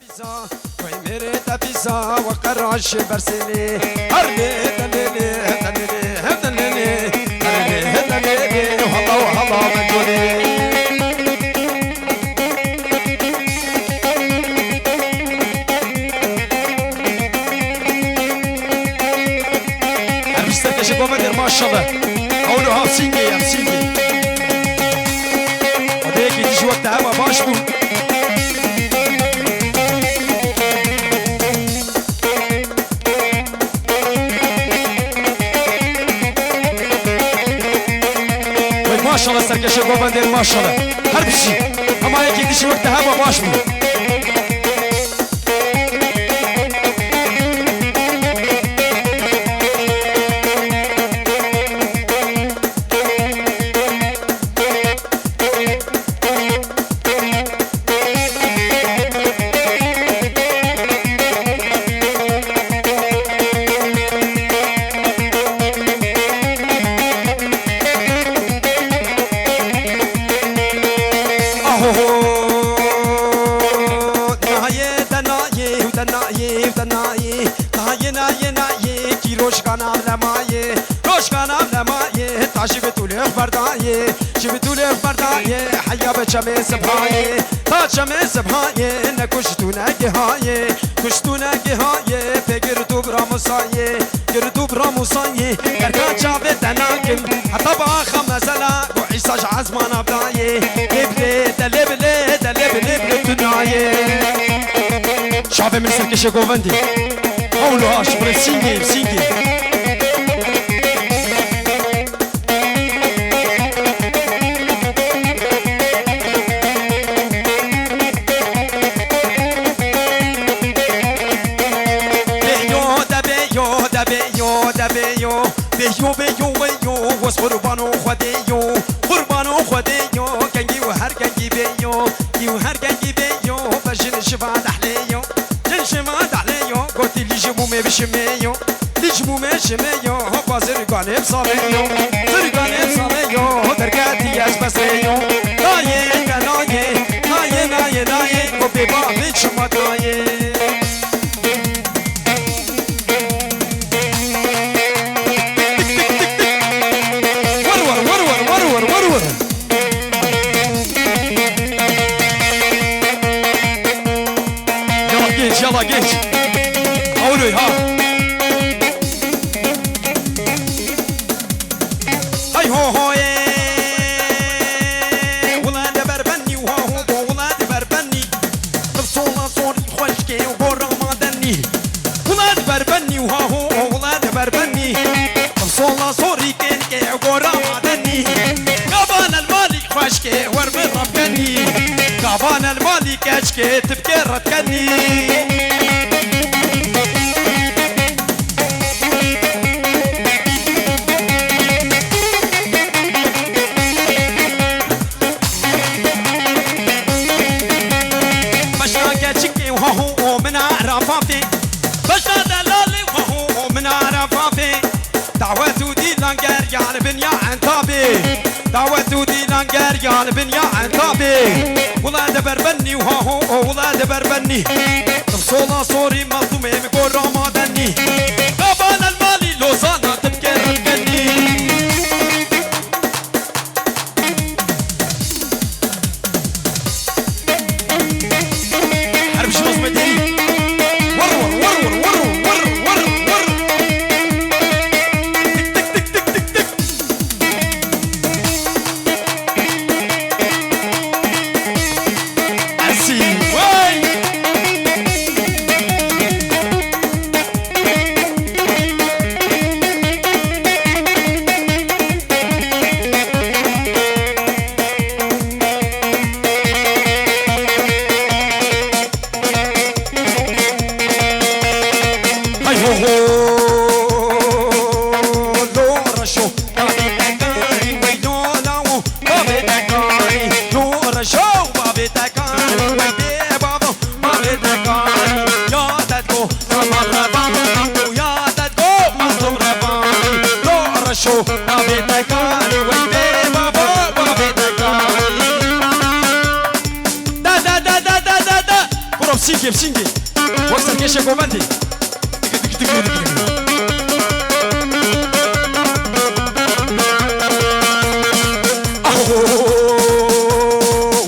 وي ميري تبيزا وقراش برسلي هرلي دللي دللي دللي دللي وهلا وهلا مجولي هربستك شباب مدير ما شاء الله قولوا هافسيني هافسيني وديك يجي وقت هوا باشبو ما شاء الله سركشة بابندر ما شاء الله هر بشي اما هيك يديش وقت هوا باش بو شمي سبهاي تا شمي سبهاي نكشتونا جهاي كشتونا جهاي فكرتو براموساي كرتو براموساي كركا جابت تناكم حتى باخا مثلا وعيسى عزمان بلاي لبلي دلبلي دلبلي تناي شعب من سركشه جوفندي قولوا شغل سينجي سينجي بيو بيو بيو وس قربانو خديو قربانو خديو كنجي وهر كنجي بيو يو هر كنجي بيو فجن شفا دحليو جن شفا دحليو قلت لي جبو مي بشميو لي جبو مي شميو بازر قاني بصاليو زرقاني بصاليو درقاتي اسبسيو نايه نايه نايه نايه نايه وبيبا بيتش مدايه يلا جيش قولوا ها هاي هو هو ولاد بربني وهو ولاد بربني بصولا صوري خوشكي وقرا ما دني ولاد بربني وهو ولاد بربني بصولا صوري كنكي وقرا ما دني قبان المالك خوشكي ورمي ربكني قبان المالك اشكي تفكر ربكني دعوتو دي لانجر يا البنيا عنتابي ولاد بربني وهو ولاد بربني صولا صوري مظلومي مقول رمضاني قبل المالي لوزانا تبكي ركني حرب شمس مدري ورور ورور ورور ورور ورور بسینگی وقت سرکش کومندی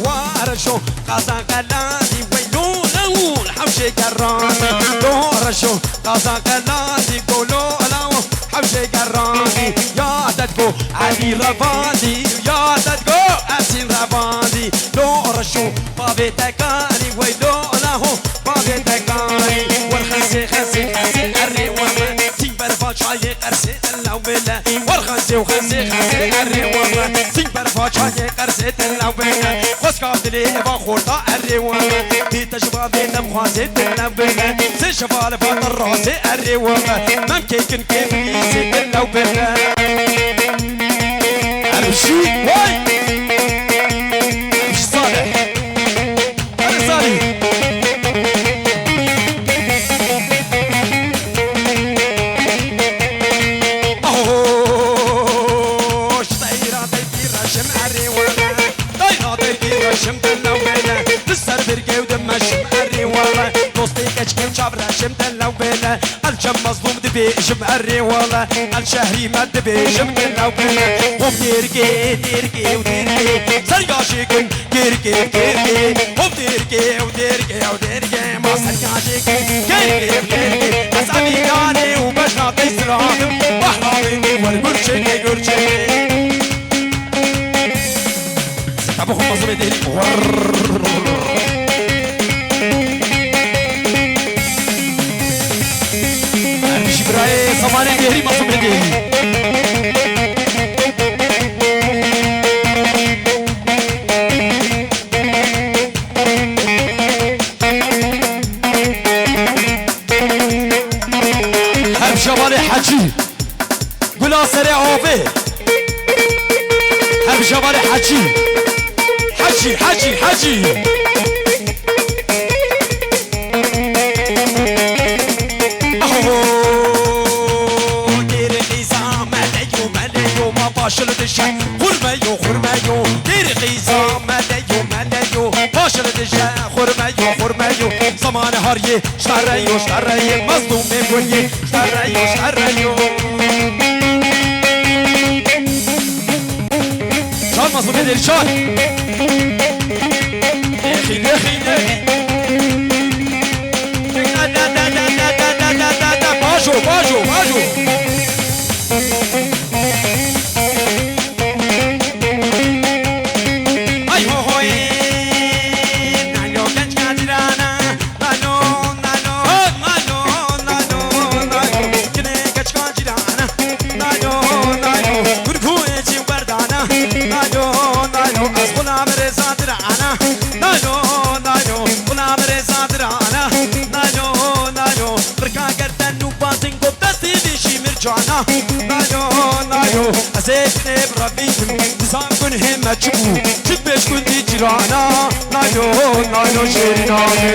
وارشو قازان قلادي ويلو لو الحوشي قراني دورشو قازان قلادي قولو لو حوشي قراني يا تدقو علي رفاندي يا تدقو أسين رفاندي دورشو بابي تكاني ويلو له بابي تكاني والخسي خسي خسي الري وما سيبر فاتشاي قرسي لو بلا والخسي وخسي خسي الري وما سيبر فاتشاي قرسي لو بلا خسكابدلي باخورتا الري وما بيت شبابي نمخازي لو بلا سي شبال فات الراسي الري وما ممكن كيف يزيد لو بلا امشي واي امشي صالح انا صالح اوه شطيرة تيكيرة شم الريوانة طيرة تيكيرة شم تلوبينة تسر برقي ودم شم الريوانة دوستي كشكي وشابرة شم تلوبينة الشم مظلوم دبي شم الريوانة الشهري ما دبي شم تلوبينة هم ديركي ديركي وديركي سرقاشيكن ديركي ديركي هم ديركي وديركي وديركي ما سرقاشيكن ديركي ديركي أسعدي كاني وبشنا تيسراتم بحرامي والقرشي قرشي ستابوخم مظلوم ديري أمشي براي صماني ديري مظلوم ديري شبالي حجي قولا سريع وفيه هب شبالي حجي حجي حجي حجي اوه دير قيزام مليو مليو ما باشل دشا خرميو خرميو دير قيزام مليو مليو باشل دشا خرميو خرميو زمان هاري شريو شريو مظلوم بقولي شريو شريو شان مظلوم دير شان دخي دخي دخي دا دا دا دا دا دا دا دا دا باجو باجو باجو اي هو هوي نانو كنج كادرانا نانو نانو نانو نانو نانو كني كنج كادرانا نانو نانو كركو يجي وردانا نانو نانو غلام رضا درانا نانو نانو غلام رضا درانا نانو نانو بركا گردن و بازنگ و دستی بیشی مرجانا نانو نانو ازیشنه برابیتم نظام کن همه چبو چبش کن دی جرانا نانو نانو شیرینانه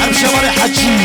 هر شوار حجی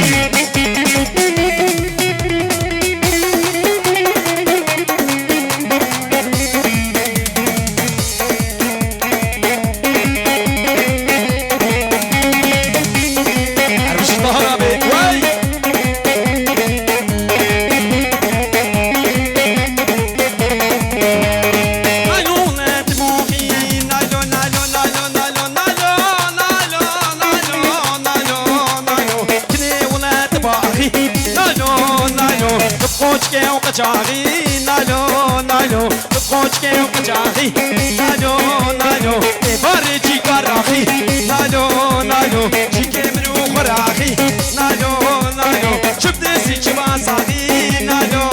خوشكي وقجاغي نالو نالو خوشكي وقجاغي نالو نالو بارجي كراخي نالو نالو شيكي منو خراخي نالو نالو شبدسي شباساغي نالو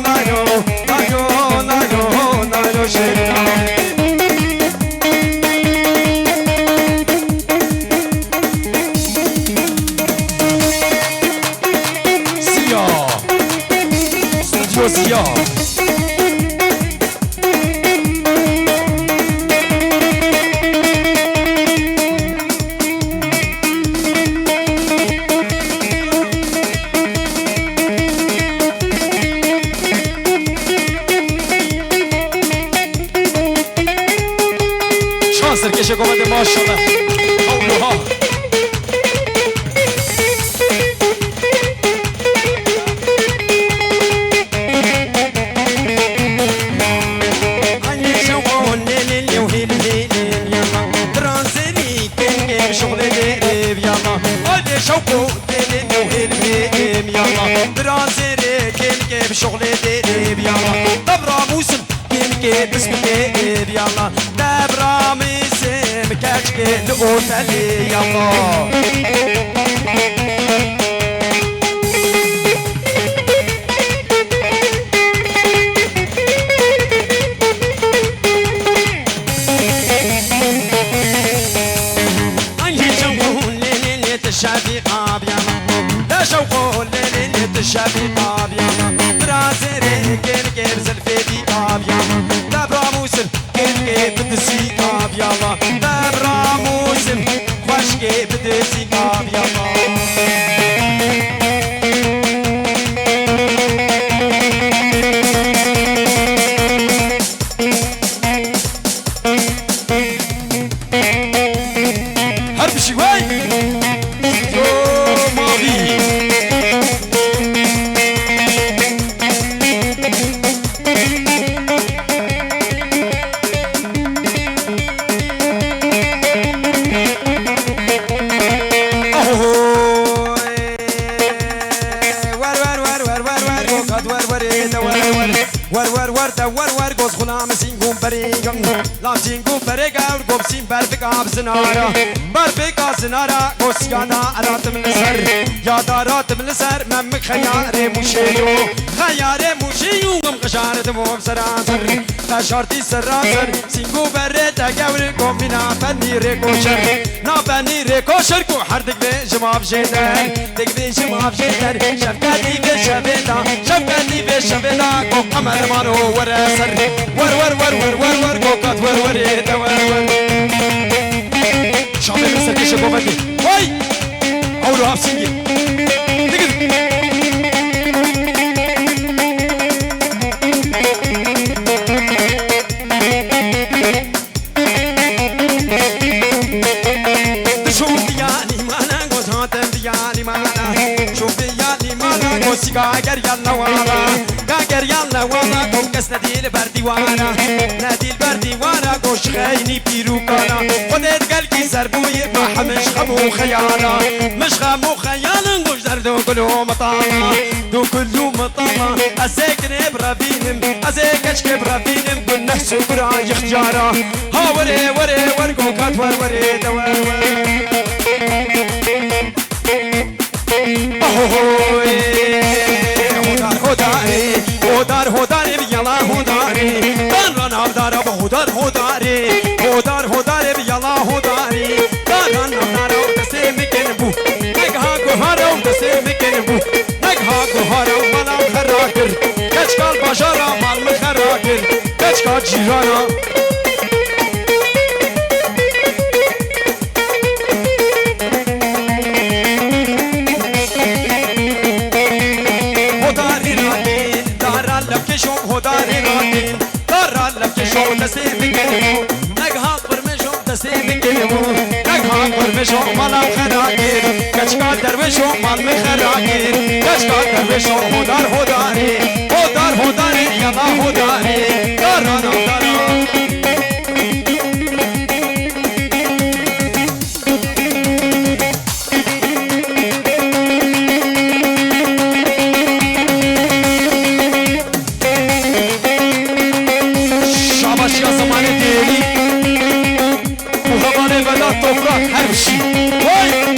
نالو نالو نالو نالو شيراني Josiah شان سرکش گمده ماشالله حولها بشغل ديري يلا هادي شوقو ديري وهلميم يلا برازيري كيمكي بشغل ديري يلا دبرا موسم كيمكي باسمكي يلا دبرا موسم كاتشكي لأوتالي يلا الشافي قاب ياما لا شوقو الليل الشافي قاب ياما برازيري كين كير زلفيدي قاب ياما دابرا موسم كين كير بدسي قاب ياما دابرا موسم خشكي بدسي قاب ياما حرب شوي ور گوز خونام سینگون بریگم لام سینگون بریگا و گم سین برفقا بزنارا برفقا زنارا گوسیانا اراتم لسر یاداراتم لسر من خیار موشیو خیار موشیو گم قشارت موم سراسر قشارتی سراسر سینگون برد گور گم بینا فنی ریکوشر نا فنی ریکوشر کو هر دک به جماب جیدر دک به جماب جیدر شفقتی به شبیدا شفقتی به شبیدا کو قمر مانو ور سر ور ور ور ور ور ور قوقات ور ور يدا ور ور شامل مسكي شكوفكي واي اولو هافسينجي نقد شوف دياني مانا قوز هاتم دياني مانا شوف دياني مانا قوز سيقا يلا وانا قاقر يلا وانا قوم قس نديل بردي وانا نديل بردي وانا قوش خيني بيروكانا خدت قلقي سربوي بح مش خمو خيانا مش خمو خيانا قوش دردو كلو مطانا دو كلو مطانا ازيك نبرافينم ازيك اشكي برافينم كل نفسه برا يختيارا ها وري وري ورقو كات ور وري دوار ور هداري هدار هداري بيلا هداري دان ران عبدار هدار هداري هدار هداري بيلا هداري دان ران عبدار ودسي مكنبو نقها قهارا ودسي مكنبو نقها قهارا مالا خراكر كشكال بجارا مال مخراكر كشكال جيرانا هداري راتين دارا لبكشو تسيب كلمو نقها برمشو تسيب كلمو نقها برمشو مالا خراكير كشكا دروشو مال مخراكير كشكا دروشو هدار هداري هدار هداري يلا هداري دارا دارا toprak her şey. Vay!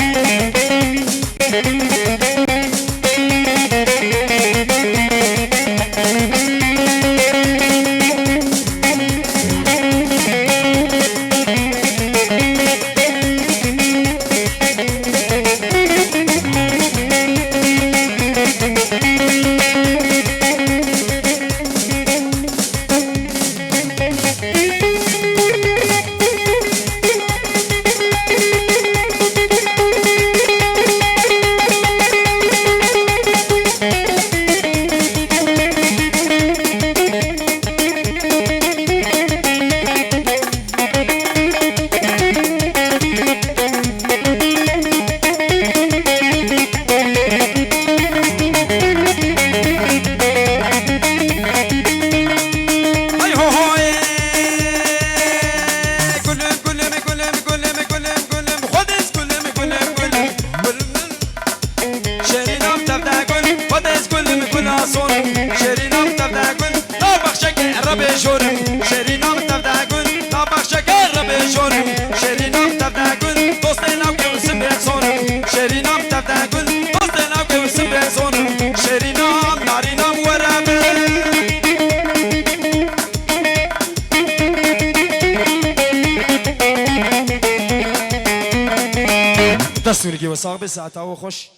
ربي جورم شرينا متفدا قول لا بخشك ربي جورم شرينا متفدا قول دوستنا وكوسم بيزونم شرينا متفدا قول دوستنا وكوسم بيزونم شرينا نارينا ورابي دستوري وصاحبي ساعتها وخش